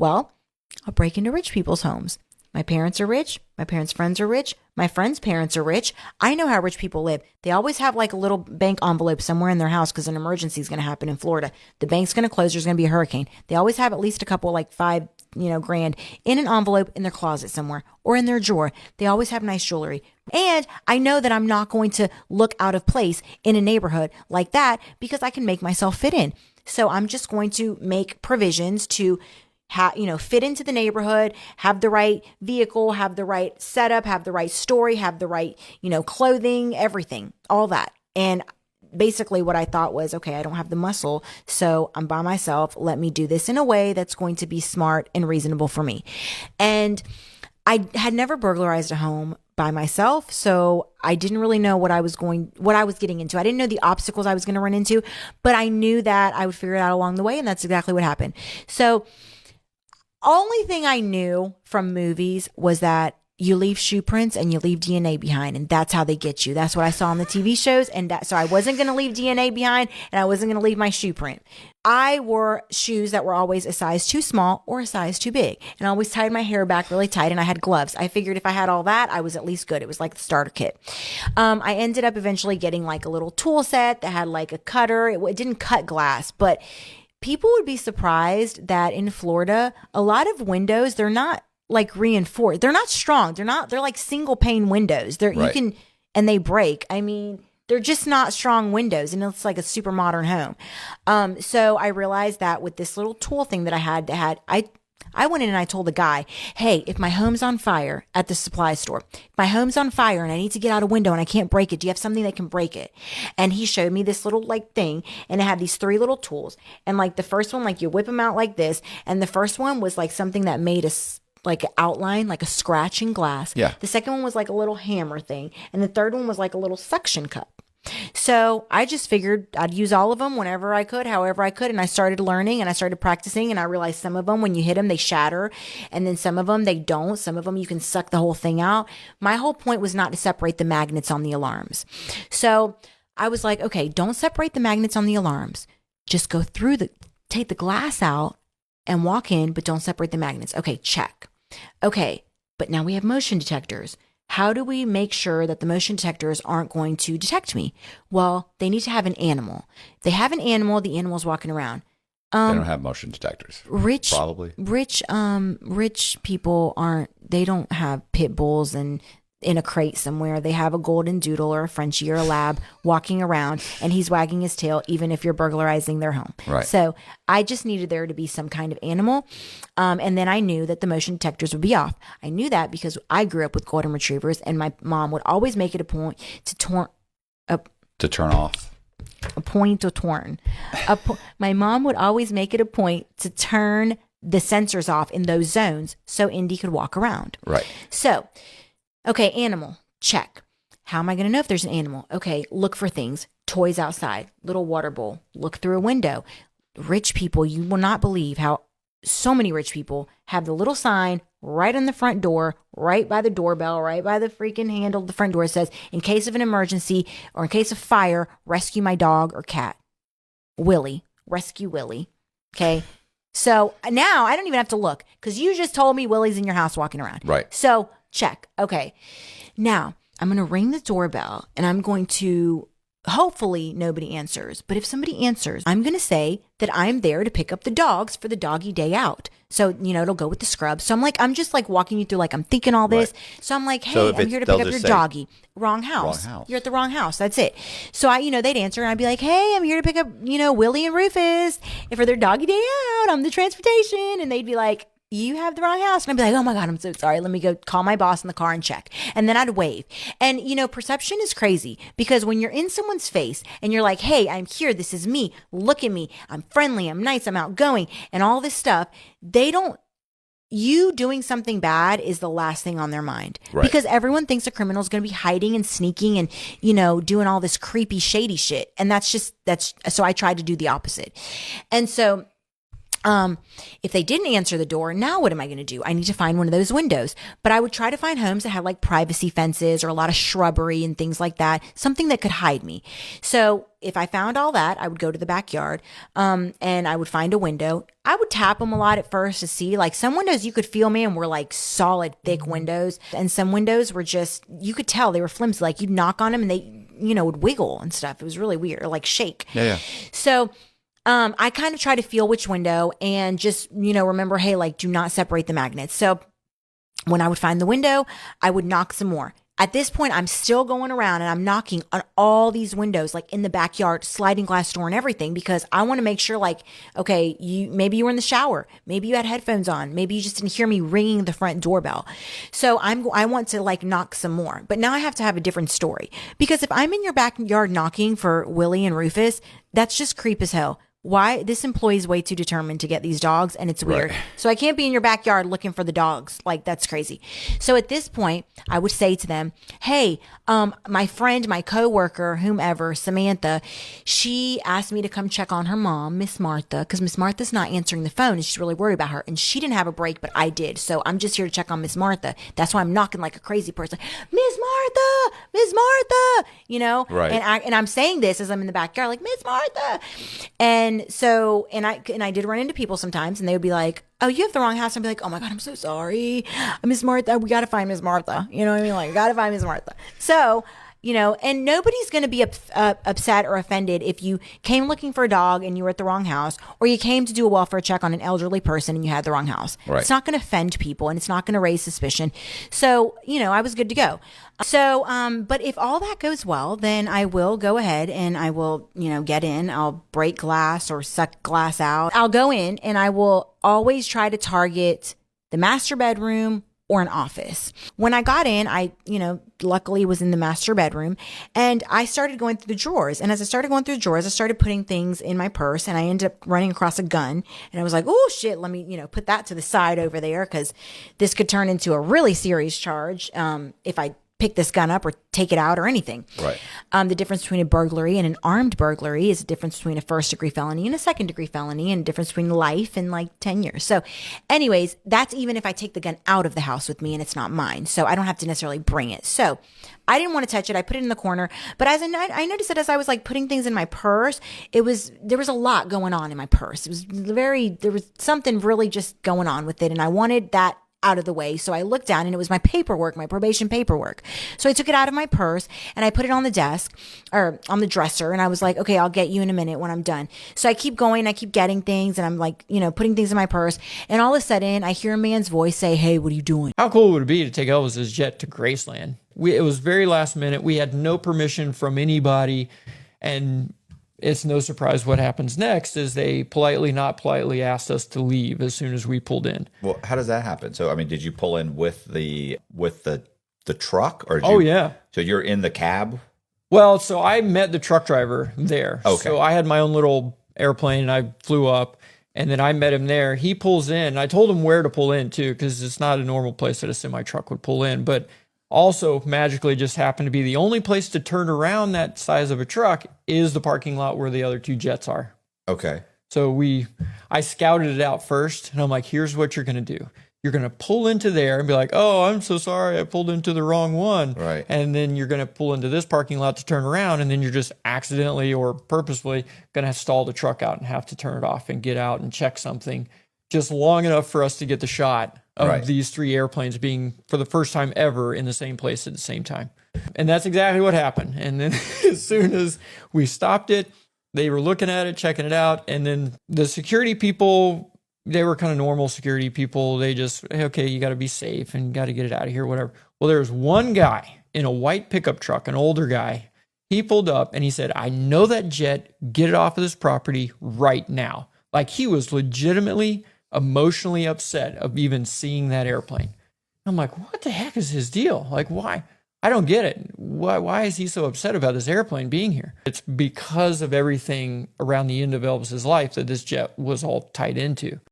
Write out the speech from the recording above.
Well, I'll break into rich people's homes. My parents are rich. My parents' friends are rich. My friends' parents are rich. I know how rich people live. They always have like a little bank envelope somewhere in their house because an emergency is going to happen in Florida. The bank's going to close. There's going to be a hurricane. They always have at least a couple, like $5 grand in an envelope in their closet somewhere or in their drawer. They always have nice jewelry. And I know that I'm not going to look out of place in a neighborhood like that because I can make myself fit in. So I'm just going to make provisions to fit into the neighborhood, have the right vehicle, have the right setup, have the right story, have the right, clothing, everything, all that. And basically what I thought was, okay, I don't have the muscle, so I'm by myself. Let me do this in a way that's going to be smart and reasonable for me. And I had never burglarized a home by myself, so I didn't really know what I was getting into. I didn't know the obstacles I was going to run into, but I knew that I would figure it out along the way, and that's exactly what happened. So only thing I knew from movies was that you leave shoe prints and you leave DNA behind, and that's how they get you. That's what I saw on the TV shows, so I wasn't going to leave DNA behind, and I wasn't going to leave my shoe print. I wore shoes that were always a size too small or a size too big, and I always tied my hair back really tight, and I had gloves. I figured if I had all that, I was at least good. It was like the starter kit. I ended up eventually getting like a little tool set that had like a cutter. It didn't cut glass, but people would be surprised that in Florida, a lot of windows, they're not like reinforced. They're not strong. They're like single pane windows. Right. And they break. I mean, they're just not strong windows, and it's like a super modern home. So I realized that with this little tool thing that I had, I went in and I told the guy, hey, if my home's on fire at the supply store, if my home's on fire and I need to get out a window and I can't break it, do you have something that can break it? And he showed me this little like thing, and it had these 3 little tools. And like the first one, like you whip them out like this. And the first one was like something that made like an outline, like a scratch in glass. Yeah. The second one was like a little hammer thing. And the third one was like a little suction cup. So I just figured I'd use all of them whenever I could, however I could. And I started learning and I started practicing, and I realized some of them, when you hit them, they shatter. And then some of them, they don't. Some of them, you can suck the whole thing out. My whole point was not to separate the magnets on the alarms. So I was like, okay, don't separate the magnets on the alarms. Just go through take the glass out and walk in, but don't separate the magnets. Okay, check. Okay, but now we have motion detectors. How do we make sure that the motion detectors aren't going to detect me? Well, they need to have an animal. If they have an animal, the animal's walking around. They don't have motion detectors. Probably. Rich people they don't have pit bulls and in a crate somewhere. They have a golden doodle or a Frenchie or a lab walking around, and he's wagging his tail even if you're burglarizing their home. Right. So I just needed there to be some kind of animal. And then I knew that the motion detectors would be off. I knew that because I grew up with golden retrievers, and my mom would always make it a point to turn off. A point to turn. My mom would always make it a point to turn the sensors off in those zones so Indy could walk around. Right. So, okay, animal, check. How am I going to know if there's an animal? Okay, look for things. Toys outside, little water bowl, look through a window. Rich people, you will not believe how so many rich people have the little sign right on the front door, right by the doorbell, right by the freaking handle of the front door. It says, in case of an emergency or in case of fire, rescue my dog or cat. Willie, rescue Willie. Okay. So now I don't even have to look because you just told me Willie's in your house walking around. Right. So check. Okay. Now I'm going to ring the doorbell, and I'm going to, hopefully nobody answers. But if somebody answers, I'm going to say that I'm there to pick up the dogs for the doggy day out. So, it'll go with the scrub. So I'm just like walking you through, like I'm thinking all this. Right. So I'm like, hey, so I'm here to pick up your doggy. Wrong house. You're at the wrong house. That's it. So they'd answer, and I'd be like, hey, I'm here to pick up, Willie and Rufus for their doggy day out. I'm the transportation. And they'd be like, you have the wrong house. And I'd be like, oh my God, I'm so sorry. Let me go call my boss in the car and check. And then I'd wave. And, perception is crazy because when you're in someone's face and you're like, hey, I'm here. This is me. Look at me. I'm friendly. I'm nice. I'm outgoing and all this stuff. You doing something bad is the last thing on their mind. Right. Because everyone thinks a criminal is going to be hiding and sneaking and, doing all this creepy, shady shit. And so I tried to do the opposite. And so, if they didn't answer the door, now what am I going to do? I need to find one of those windows. But I would try to find homes that had like privacy fences or a lot of shrubbery and things like that, something that could hide me. So if I found all that, I would go to the backyard, and I would find a window. I would tap them a lot at first to see, like, some windows you could feel, man, were like solid, thick windows. And some windows were just, you could tell they were flimsy. Like, you'd knock on them and they, would wiggle and stuff. It was really weird, or like shake. Yeah. So, I kind of try to feel which window and just, remember, hey, like, do not separate the magnets. So when I would find the window, I would knock some more. At this point, I'm still going around and I'm knocking on all these windows, like in the backyard, sliding glass door and everything, because I want to make sure, like, okay, maybe you were in the shower, maybe you had headphones on, maybe you just didn't hear me ringing the front doorbell. So I want to like knock some more, but now I have to have a different story, because if I'm in your backyard knocking for Willie and Rufus, that's just creep as hell. Why? This employee is way too determined to get these dogs, and it's weird. Right. So I can't be in your backyard looking for the dogs. Like, that's crazy. So at this point, I would say to them, hey, my friend, my coworker, whomever, Samantha, she asked me to come check on her mom, Miss Martha, because Miss Martha's not answering the phone and she's really worried about her. And she didn't have a break, but I did. So I'm just here to check on Miss Martha. That's why I'm knocking like a crazy person. Miss Martha, Miss Martha, Right. And I'm saying this as I'm in the backyard, like, Miss Martha. And so, and I did run into people sometimes, and they would be like, oh, you have the wrong house. I'd be like, oh my God, I'm so sorry. Miss Martha, we got to find Miss Martha. You know what I mean? Like, got to find Miss Martha. So, and nobody's going to be upset or offended if you came looking for a dog and you were at the wrong house, or you came to do a welfare check on an elderly person and you had the wrong house. Right. It's not going to offend people, and it's not going to raise suspicion. So, I was good to go. So, but if all that goes well, then I will go ahead and I will, get in. I'll break glass or suck glass out. I'll go in and I will always try to target the master bedroom or an office. When I got in, I, luckily was in the master bedroom, and I started going through the drawers. And as I started going through the drawers, I started putting things in my purse, and I ended up running across a gun. And I was like, oh shit, let me, put that to the side over there, because this could turn into a really serious charge if I pick this gun up or take it out or anything. Right. The difference between a burglary and an armed burglary is a difference between a first-degree felony and a second-degree felony, and a difference between life and like 10 years. So anyways, that's even if I take the gun out of the house with me and it's not mine. So I don't have to necessarily bring it. So I didn't want to touch it. I put it in the corner. But as I noticed that as I was like putting things in my purse, there was a lot going on in my purse. There was something really just going on with it. And I wanted that out of the way. So I looked down and it was my paperwork, my probation paperwork. So I took it out of my purse and I put it on the desk or on the dresser. And I was like, okay, I'll get you in a minute when I'm done. So I keep going, I keep getting things, and I'm like, putting things in my purse. And all of a sudden I hear a man's voice say, hey, what are you doing? How cool would it be to take Elvis's jet to Graceland? It was very last minute. We had no permission from anybody, and it's no surprise what happens next is they not politely asked us to leave as soon as we pulled in. Well, how does that happen? So, I mean, did you pull in with the truck, or yeah. So you're in the cab? Well, so I met the truck driver there. Okay. So I had my own little airplane and I flew up, and then I met him there. He pulls in. I told him where to pull in too, because it's not a normal place that a semi truck would pull in, but also magically just happened to be the only place to turn around that size of a truck is the parking lot where the other two jets are. Okay. So I scouted it out first, and I'm like, here's what you're going to do. You're going to pull into there and be like, oh, I'm so sorry, I pulled into the wrong one. Right. And then you're going to pull into this parking lot to turn around, and then you're just accidentally or purposefully going to stall the truck out and have to turn it off and get out and check something just long enough for us to get the shot of these three airplanes being, for the first time ever, in the same place at the same time. And that's exactly what happened. And then as soon as we stopped it, they were looking at it, checking it out. And then the security people, they were kind of normal security people. They just, hey, okay, you got to be safe and got to get it out of here, whatever. Well, there was one guy in a white pickup truck, an older guy. He pulled up and he said, I know that jet, get it off of this property right now. Like, he was legitimately emotionally upset of even seeing that airplane. I'm like, what the heck is his deal? Like, why? I don't get it. Why is he so upset about this airplane being here? It's because of everything around the end of Elvis's life that this jet was all tied into.